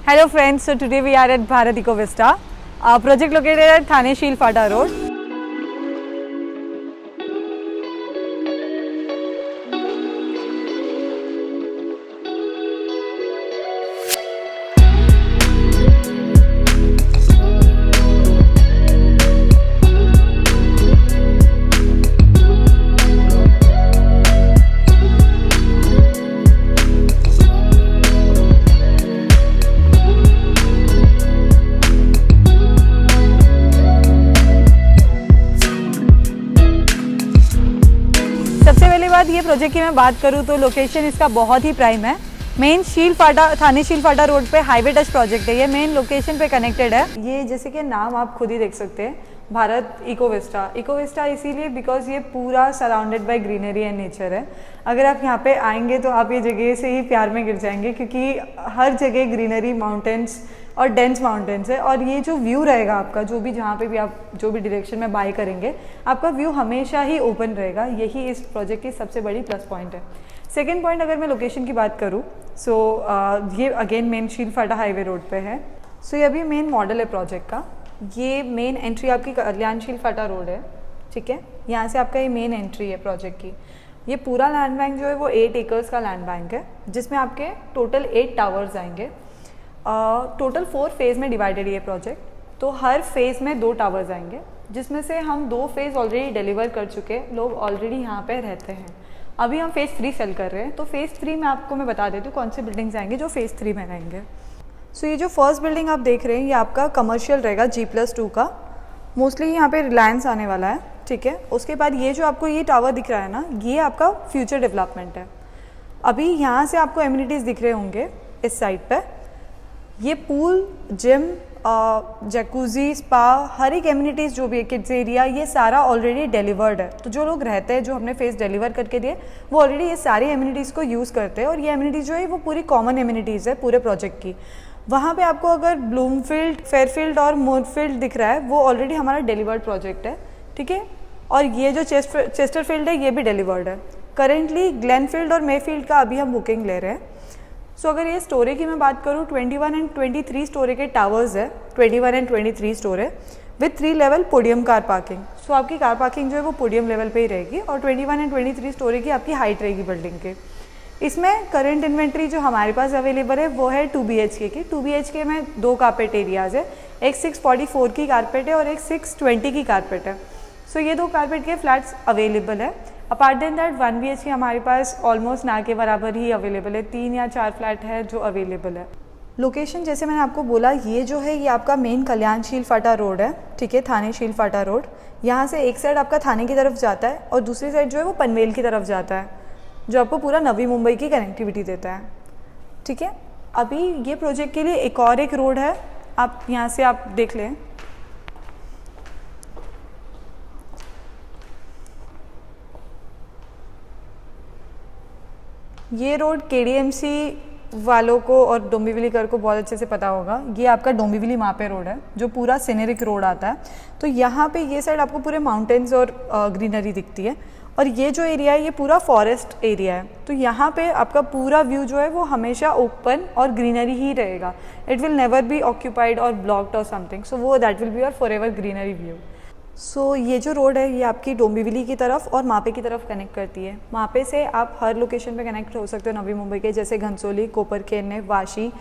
Hello friends, so today we are at Bharat Eco Vista, project located at Thane Shilfata Road. ये project की मैं बात करूँ तो लोकेशन इसका बहुत ही प्राइम है। मेन थाने शीलफाटा रोड पे हाईवे टच प्रोजेक्ट है। ये मेन लोकेशन पे कनेक्टेड है। ये जैसे कि नाम आप खुद ही देख सकते हैं, भारत इको विस्टा इसीलिए बिकॉज ये पूरा surrounded by greenery and nature है। अगर आप यहाँ पे आएंगे तो आप ये जगह से ही प्यार में गिर जाएंगे, क्योंकि हर जगह ग्रीनरी, माउंटेन्स और डेंस माउंटेन्स है। और ये जो व्यू रहेगा आपका, जो भी जहाँ पे भी आप जो भी डायरेक्शन में बाय करेंगे, आपका व्यू हमेशा ही ओपन रहेगा। यही इस प्रोजेक्ट की सबसे बड़ी प्लस पॉइंट है। सेकेंड पॉइंट, अगर मैं लोकेशन की बात करूँ ये अगेन मेन शीलफाटा हाईवे रोड पे है। ये अभी मेन मॉडल है प्रोजेक्ट का। ये मेन एंट्री आपकी कल्याण शीलफाटा रोड है, ठीक है। यहाँ से आपका ये मेन एंट्री है प्रोजेक्ट की। ये पूरा लैंड बैंक जो है वो 8 एकर्स का लैंड बैंक है, जिसमें आपके टोटल 8 टावर्स आएंगे। टोटल 4 फेज़ में डिवाइडेड ये प्रोजेक्ट, तो हर फेज़ में 2 टावर्स आएंगे, जिसमें से हम 2 फेज़ ऑलरेडी डिलीवर कर चुके, लोग ऑलरेडी यहाँ पे रहते हैं। अभी हम फेज़ 3 सेल कर रहे हैं। तो फेज़ 3 में आपको मैं बता देती हूँ कौन सी बिल्डिंग्स आएंगे जो फेज़ 3 में रहेंगे। ये जो फर्स्ट बिल्डिंग आप देख रहे हैं, ये आपका कमर्शियल रहेगा G+2 का। मोस्टली यहाँ पे रिलायंस आने वाला है, ठीक है। उसके बाद ये जो आपको ये टावर दिख रहा है ना, ये आपका फ्यूचर डेवलपमेंट है। अभी यहाँ से आपको एमिनिटीज़ दिख रहे होंगे इस साइड पे। ये पूल, जिम, जैकुजी, स्पा, हर एक एमिनिटीज़ जो भी है, किड्स एरिया, ये सारा ऑलरेडी डिलीवर्ड है। तो जो लोग रहते हैं, जो हमने फेस डिलीवर करके दिए, वो ऑलरेडी ये सारी एमिनिटीज़ को यूज़ करते हैं। और ये एमिनिटीज़ जो है वो पूरी कॉमन एमिनिटीज़ है पूरे प्रोजेक्ट की। वहाँ पे आपको अगर ब्लूमफील्ड, फेयरफील्ड और मूरफील्ड दिख रहा है, वो ऑलरेडी हमारा डिलीवर्ड प्रोजेक्ट है, ठीक है। और ये जो चेस्टरफील्ड है, ये भी डिलीवर्ड है। करेंटली ग्लेनफील्ड और मेफील्ड का अभी हम बुकिंग ले रहे हैं। अगर ये स्टोरी की मैं बात करूँ, 21 एंड 23 स्टोरी के टावर्स है। 21 and 23 story with 3 level podium car parking. आपकी कार पार्किंग जो है वो पोडियम लेवल पे ही रहेगी। और 21 एंड 23 स्टोरी की आपकी हाइट रहेगी बिल्डिंग के। इसमें करंट इन्वेंट्री जो हमारे पास अवेलेबल है वो है 2 BHK की। 2 BHK में 2 कारपेट एरियाज़ है, एक 644 की कारपेट है और एक 620 की कारपेट है। ये 2 कारपेट के फ्लैट्स अवेलेबल है। अपार्ट देन दैट 1 BHK हमारे पास ऑलमोस्ट ना के बराबर ही अवेलेबल है। 3 या 4 फ्लैट है जो अवेलेबल है। लोकेशन जैसे मैंने आपको बोला, ये जो है ये आपका मेन कल्याण शीलफाटा रोड है, ठीक है, थाने शीलफाटा रोड। यहाँ से एक साइड आपका थाने की तरफ जाता है और दूसरी साइड जो है वो पनवेल की तरफ जाता है, जो आपको पूरा नवी मुंबई की कनेक्टिविटी देता है, ठीक है। अभी ये प्रोजेक्ट के लिए एक और एक रोड है, आप यहाँ से आप देख लें। ये रोड KDMC वालों को और डोंबिवलीकर को बहुत अच्छे से पता होगा। ये आपका डोंबिवली मापे रोड है, जो पूरा सीनरिक रोड आता है। तो यहाँ पे ये साइड आपको पूरे माउंटेन्स और ग्रीनरी दिखती है। और ये जो एरिया है ये पूरा फॉरेस्ट एरिया है। तो यहाँ पे आपका पूरा व्यू जो है वो हमेशा ओपन और ग्रीनरी ही रहेगा। It will never be occupied और ब्लॉक्ड और समथिंग। वो that will be your for ever greenery view. ये जो रोड है ये आपकी डोंबिवली की तरफ और मापे की तरफ कनेक्ट करती है। मापे से आप हर लोकेशन पे कनेक्ट हो सकते हो नवी मुंबई के, जैसे घनसोली, कोपरखेरने, वाशी,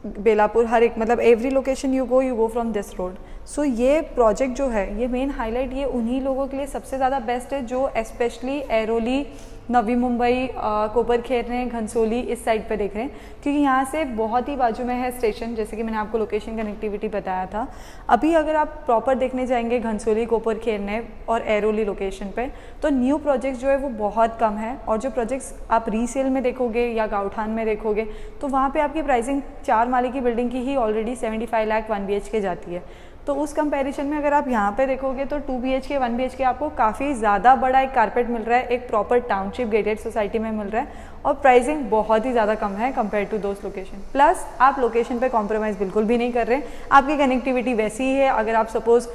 बेलापुर, हर एक, मतलब every location you go from this road. ये प्रोजेक्ट जो है ये मेन हाईलाइट ये उन्हीं लोगों के लिए सबसे ज़्यादा बेस्ट है जो स्पेशली एरोली, नवी मुंबई, कोपरखेरने, घनसोली इस साइड पे देख रहे हैं, क्योंकि यहाँ से बहुत ही बाजू में है स्टेशन, जैसे कि मैंने आपको लोकेशन कनेक्टिविटी बताया था। अभी अगर आप प्रॉपर देखने जाएंगे घनसोली, कोपरखेरने और एरोली लोकेशन पे, तो न्यू प्रोजेक्ट्स जो है वो बहुत कम है। और जो प्रोजेक्ट्स आप रीसेल में देखोगे या गाउठान में देखोगे, तो वहाँ पर आपकी प्राइसिंग 4 माले की बिल्डिंग की ही ऑलरेडी 75 लाख 1 BHK जाती है। तो उस कंपैरिजन में अगर आप यहाँ पे देखोगे तो 2 BHK 1 BHK आपको काफ़ी ज़्यादा बड़ा एक कारपेट मिल रहा है एक proper township township gated society में मिल रहा है और प्राइसिंग बहुत ही ज़्यादा कम है कंपेयर टू दोस्त लोकेशन। प्लस आप लोकेशन पे कॉम्प्रोमाइज़ बिल्कुल भी नहीं कर रहे हैं, आपकी कनेक्टिविटी वैसी ही है। अगर आप सपोज़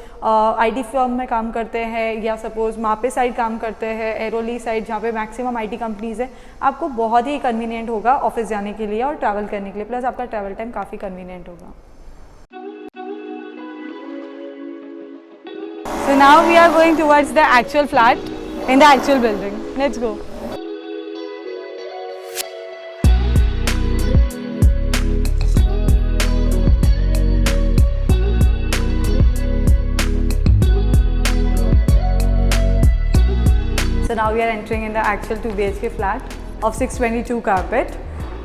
IT फर्म में काम करते हैं या सपोज़ मापे साइड काम करते हैं, एरोली साइड जहाँ पे मैक्सिमम IT कंपनीज़ है, आपको बहुत ही कन्वीनियंट होगा ऑफिस जाने के लिए और ट्रैवल करने के लिए। प्लस आपका ट्रैवल टाइम काफ़ी कन्वीनियंट होगा। So now we are going towards the actual flat in the actual building. Let's go. So now we are entering in the actual 2 BHK flat of 622 carpet.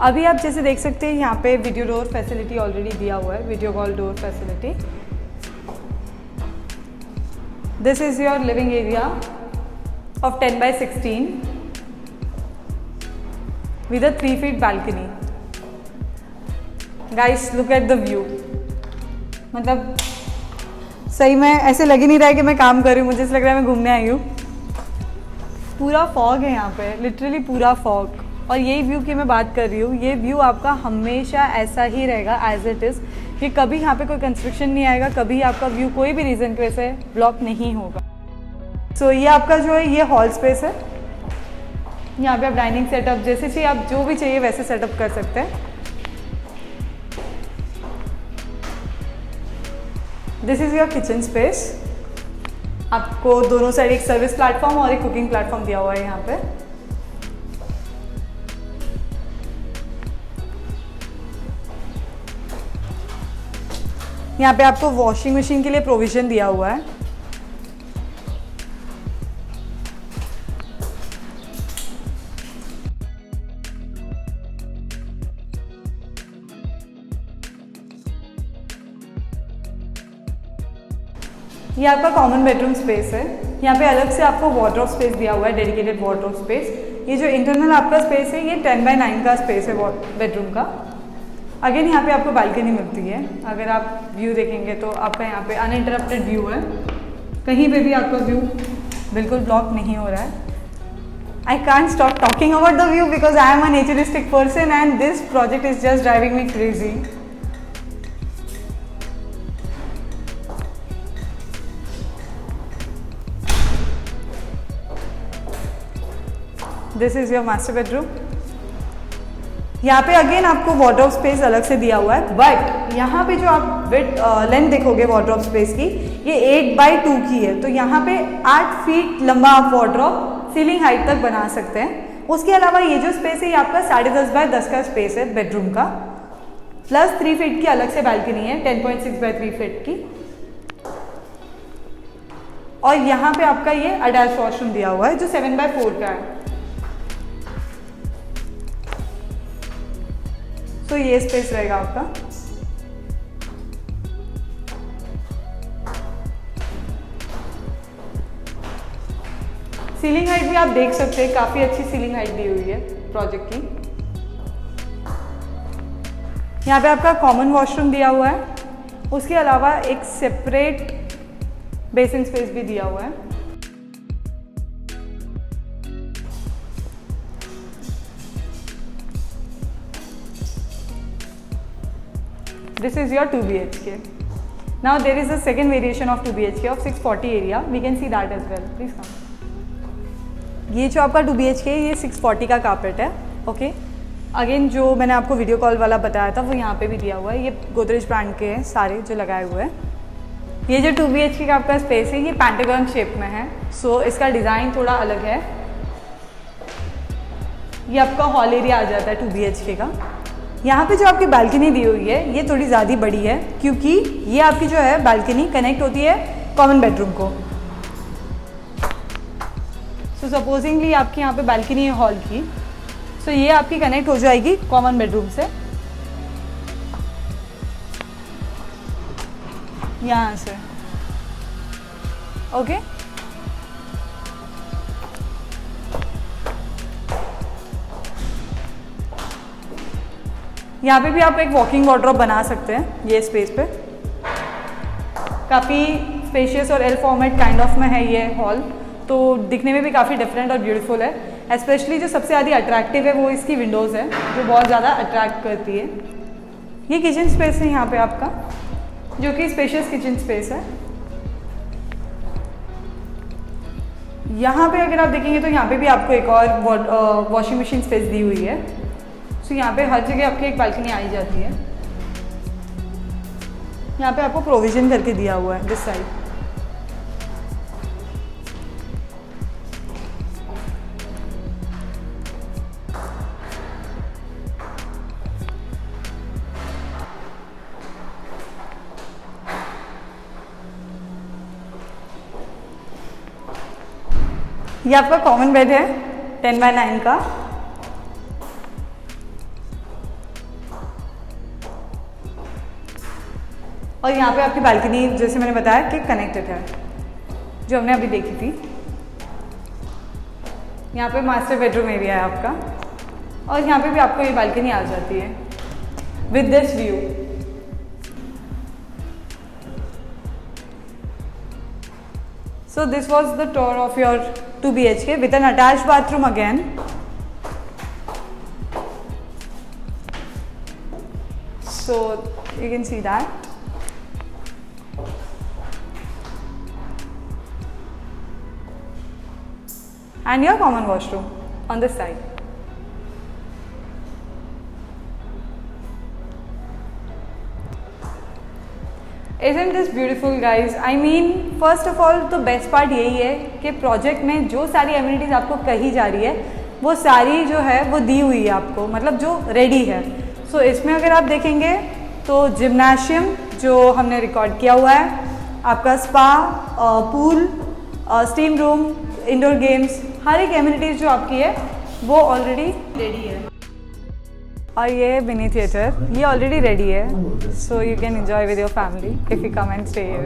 अभी आप जैसे देख सकते हैं यहाँ पे वीडियो डोर फैसिलिटी ऑलरेडी दिया हुआ है, video call door facility. This is your living area of 10 by 16 with a 3 feet balcony. Guys, look at the view. मतलब सही में ऐसे लग ही नहीं रहा है कि मैं काम कर रही हूँ, मुझे ऐसा लग रहा है मैं घूमने आई हूँ। पूरा फॉग है यहाँ पे, लिटरली पूरा फॉग। और यही व्यू की मैं बात कर रही हूँ, ये व्यू आपका हमेशा ऐसा ही रहेगा एज इट इज़। कि कभी यहाँ पे कोई कंस्ट्रक्शन नहीं आएगा, कभी आपका व्यू कोई भी रीज़न की वजह से ब्लॉक नहीं होगा। सो ये आपका जो है ये हॉल स्पेस है। यहाँ पे आप डाइनिंग सेटअप जैसे चाहिए, आप जो भी चाहिए वैसे सेटअप कर सकते हैं। This is your kitchen space. आपको दोनों साइड एक सर्विस प्लेटफॉर्म और एक कुकिंग प्लेटफॉर्म दिया हुआ है यहाँ पे। यहाँ पे आपको वॉशिंग मशीन के लिए प्रोविज़न दिया हुआ है। ये आपका कॉमन बेडरूम स्पेस है। यहाँ पे अलग से आपको वार्डरोब स्पेस दिया हुआ है, डेडिकेटेड वार्डरोब स्पेस। ये जो इंटरनल आपका स्पेस है ये 10 by 9 का स्पेस है बेडरूम का। अगेन यहाँ पे आपको बालकनी मिलती है। अगर आप व्यू देखेंगे तो आपका यहाँ पे अनइंटरप्टेड व्यू है, कहीं पे भी आपका व्यू बिल्कुल ब्लॉक नहीं हो रहा है। I can't stop talking about the view because I am a naturistic person and this project is just driving me crazy. This is your master bedroom. यहाँ पे अगेन आपको वार्डरोब स्पेस अलग से दिया हुआ है, बट यहाँ पे जो आप विड्थ लेंथ देखोगे वार्डरोब स्पेस की, ये 8 by 2 की है। तो यहाँ पे 8 फीट लंबा आप वार्डरोब सीलिंग हाइट तक बना सकते हैं। उसके अलावा ये जो स्पेस है ये आपका 10.5 by 10 का स्पेस है बेडरूम का, प्लस 3 फीट की अलग से बालकनी है 10.6 by 3 फीट की। और यहाँ पे आपका ये अटैच वॉशरूम दिया हुआ है जो 7 by 4 का है। तो ये स्पेस रहेगा आपका। सीलिंग हाइट भी आप देख सकते हैं, काफी अच्छी सीलिंग हाइट दी हुई है प्रोजेक्ट की। यहाँ पे आपका कॉमन वॉशरूम दिया हुआ है, उसके अलावा एक सेपरेट बेसिन स्पेस भी दिया हुआ है। This is your 2 BHK. Now there is a second variation of 2 BHK of 640 area. We can see that as well. Please come. ये जो आपका 2 BHK है ये 640 का कारपेट है। ओके, अगेन जो मैंने आपको वीडियो कॉल वाला बताया था वो यहाँ पे भी दिया हुआ है। ये गोदरेज ब्रांड के हैं सारे जो लगाए हुए हैं। ये जो 2 BHK का आपका स्पेस है ये पेंटागन शेप में है, सो इसका डिज़ाइन थोड़ा अलग है। ये आपका हॉल एरिया आ जाता है 2 BHK का। यहाँ पे जो आपकी बालकनी दी हुई है ये थोड़ी ज़्यादा बड़ी है, क्योंकि ये आपकी जो है बालकनी कनेक्ट होती है कॉमन बेडरूम को। सो सपोजिंगली आपकी यहाँ पे बालकनी है हॉल की, सो ये आपकी कनेक्ट हो जाएगी कॉमन बेडरूम से यहाँ से। ओके, यहाँ पे भी आप एक वॉकिंग वार्डरोब बना सकते हैं। ये स्पेस पे काफ़ी स्पेशियस और एल फॉर्मेट काइंड ऑफ में है ये हॉल, तो दिखने में भी काफ़ी डिफरेंट और ब्यूटीफुल है। स्पेशली जो सबसे ज़्यादा अट्रैक्टिव है वो इसकी विंडोज़ है, जो बहुत ज़्यादा अट्रैक्ट करती है। ये किचन स्पेस है यहाँ पे आपका, जो कि स्पेशियस किचन स्पेस है। यहाँ पे अगर आप देखेंगे तो यहाँ पे भी आपको एक और वॉशिंग मशीन स्पेस दी हुई है। सो यहाँ पे हर जगह आपकी एक बालकनी आई जाती है। यहाँ पे आपको प्रोविजन करके दिया हुआ है दिस साइड। ये आपका कॉमन बेड है 10x9 का। और यहाँ पे आपकी बालकनी जैसे मैंने बताया कि कनेक्टेड है, जो हमने अभी देखी थी। यहाँ पे मास्टर बेडरूम एरिया है आपका, और यहाँ पे भी आपको ये बालकनी आ जाती है with this view. So this was the tour of your 2 BHK with an attached bathroom again. So you can see that. And your common washroom on this side. Isn't this beautiful guys? I mean first of all तो best part यही है कि project में जो सारी amenities आपको कही जा रही है वो सारी जो है वो दी हुई है आपको, मतलब जो रेडी है। सो इसमें अगर आप देखेंगे तो जिम्नाशियम जो हमने रिकॉर्ड किया हुआ है, आपका spa, pool, steam room, indoor games, हर एक एमिनिटीज़ जो आपकी है वो ऑलरेडी रेडी है। और ये मिनी थिएटर, ये ऑलरेडी रेडी है, so you can enjoy with your family if you come and stay here.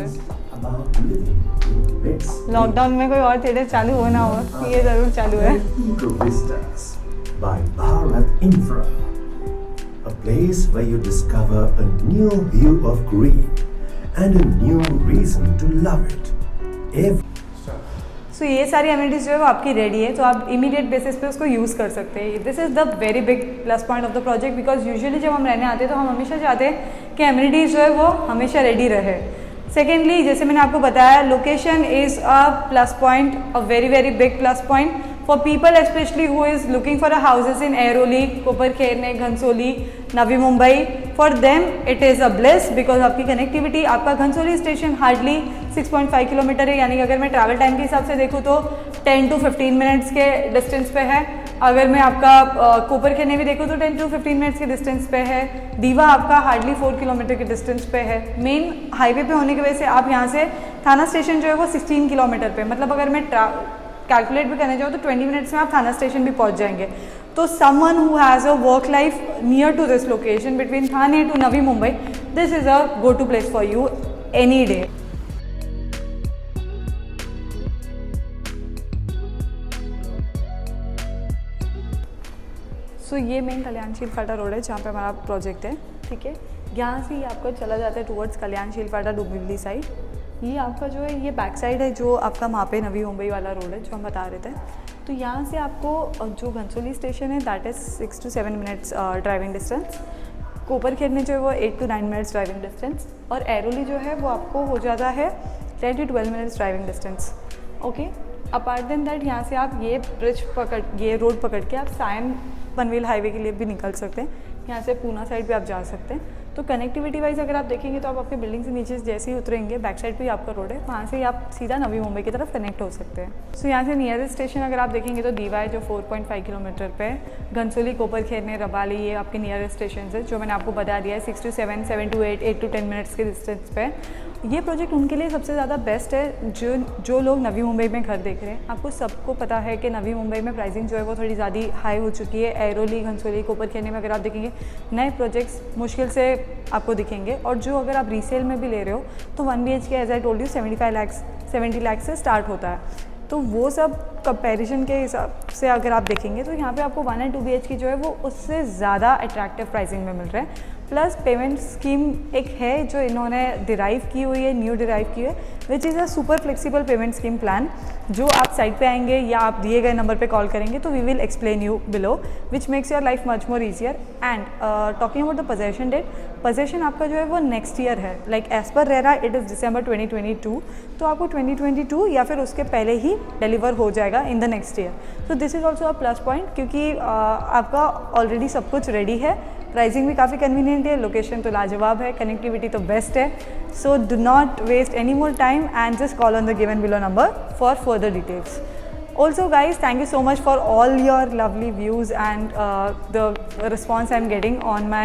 Lockdown में कोई और थिएटर चालू हो ना हो, ये ज़रूर चालू है। By Bharat Infra, a place where you discover a new view of green and a new reason to love it. सो ये सारी एमिनिटीज़ जो है वो आपकी रेडी है, तो आप इमीडिएट बेसिस पे उसको यूज़ कर सकते हैं। This is the very big plus point of the project, because usually जब हम रहने आते हैं तो हम हमेशा चाहते हैं कि एमिनिटीज़ जो है वो हमेशा रेडी रहे। सेकेंडली, जैसे मैंने आपको बताया, location is a plus point, a very very big plus point for people specially who is looking for a houses in Airoli, Koparkhairane, Ghansoli, Navi Mumbai. For them it is a bless because आपकी कनेक्टिविटी, आपका Ghansoli station hardly 6.5 kilometre है, यानी कि अगर मैं travel time के हिसाब से देखूँ तो 10 to 15 मिनट्स के डिस्टेंस पे है। अगर मैं आपका कोपरखेरने भी देखूँ तो 10 to 15 मिनट्स के डिस्टेंस पे है। दीवा आपका हार्डली 4 किलोमीटर के डिस्टेंस पे है। मेन हाईवे पे होने की वजह से आप यहाँ से थाना स्टेशन जो है वो 16 किलोमीटर पे, मतलब अगर मैं कैलकुलेट भी करने जाऊँ तो 20 मिनट्स में आप थाना स्टेशन भी पहुँच जाएंगे। तो someone who has a work life near to this location between Thane to Navi Mumbai, this is a go to place for you any day. So ये मेन कल्याणशील फाटा रोड है जहाँ पे हमारा प्रोजेक्ट है, ठीक है। यहाँ से ही आपका चला जाता है टुवर्ड्स कल्याणशील फाटा डुंबिवली साइड। ये आपका जो है ये बैक साइड है, जो आपका वहाँ पे नवी मुंबई वाला रोड है जो हम बता रहे थे। तो यहाँ से आपको जो घनसोली स्टेशन है that is 6 to 7 minutes driving distance. Koparkhairane जो है वो 8 to 9 मिनट्स ड्राइविंग डिस्टेंस, और एरोली जो है वो आपको हो जाता है 10 to 12 minutes driving distance, okay. Apart than that यहाँ से आप ये रोड पकड़ के आप सायन पनवेल हाईवे के लिए भी निकल सकते हैं। यहाँ से पूना साइड भी आप जा सकते हैं। तो कनेक्टिविटी वाइज अगर आप देखेंगे तो आप आपके बिल्डिंग से नीचे जैसे ही उतरेंगे, बैक साइड पे ही आपका रोड है, वहाँ से ही आप सीधा नवी मुंबई की तरफ कनेक्ट हो सकते हैं। सो यहाँ से नियरेस्ट स्टेशन अगर आप देखेंगे तो दीवा है जो 4.5 किलोमीटर पे, घनसोली, कोपरखेरने, रबाली, ये आपके नियरेस्ट स्टेशन है जो मैंने आपको बता दिया है। 6 to 7, 7 to 8, 8 to 10 मिनट्स के डिस्टेंस पे ये प्रोजेक्ट उनके लिए सबसे ज़्यादा बेस्ट है जो लोग नवी मुंबई में घर देख रहे हैं। आपको सबको पता है कि नवी मुंबई में प्राइसिंग जो है वो थोड़ी ज़्यादा हाई हो चुकी है। एरोली, घनसोली, कोपरखेरने में अगर आप देखेंगे नए प्रोजेक्ट्स मुश्किल से आपको दिखेंगे, और जो अगर आप रीसेल में भी ले रहे हो तो 1 BHK as I told you 70 lakh से स्टार्ट होता है। तो वो सब कंपैरिजन के हिसाब से अगर आप देखेंगे तो यहाँ पे आपको 1 and 2 BHK जो है वो उससे ज़्यादा अट्रैक्टिव प्राइसिंग में मिल रहा है। प्लस पेमेंट स्कीम एक है जो इन्होंने डिराइव की हुई है, न्यू डिराइव की है, which is a super flexible pavement scheme plan, जो आप साइट पे आएंगे या आप दिए गए नंबर पे कॉल करेंगे तो we will explain you below, which makes your life much more easier. And talking about the possession date, possession आपका जो है वो नेक्स्ट ईयर है, like as per RERA it is December 2022, तो आपको 2022 या फिर उसके पहले ही डिलीवर हो जाएगा in the next year. So this is also a plus point, क्योंकि आपका ऑलरेडी सब कुछ रेडी है, प्राइसिंग भी काफ़ी कन्वीनियंट है, लोकेशन तो लाजवाब है, कनेक्टिविटी तो बेस्ट है। So do not waste any more time and just call on the given below number for further details. Also guys, thank you so much for all your lovely views and the response I'm getting on my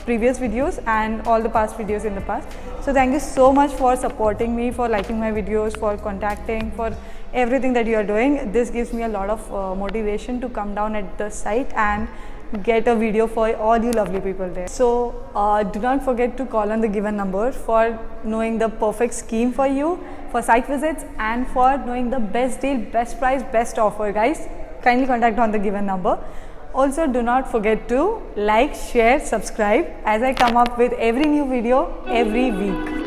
previous videos and all the past videos in the past. So thank you so much for supporting me, for liking my videos, for contacting, for everything that you are doing. This gives me a lot of motivation to come down at the site and get a video for all you lovely people there. So do not forget to call on the given number for knowing the perfect scheme for you, for site visits, and for knowing the best deal, best price, best offer. Guys, kindly contact on the given number. Also do not forget to like, share, subscribe as I come up with every new video every week.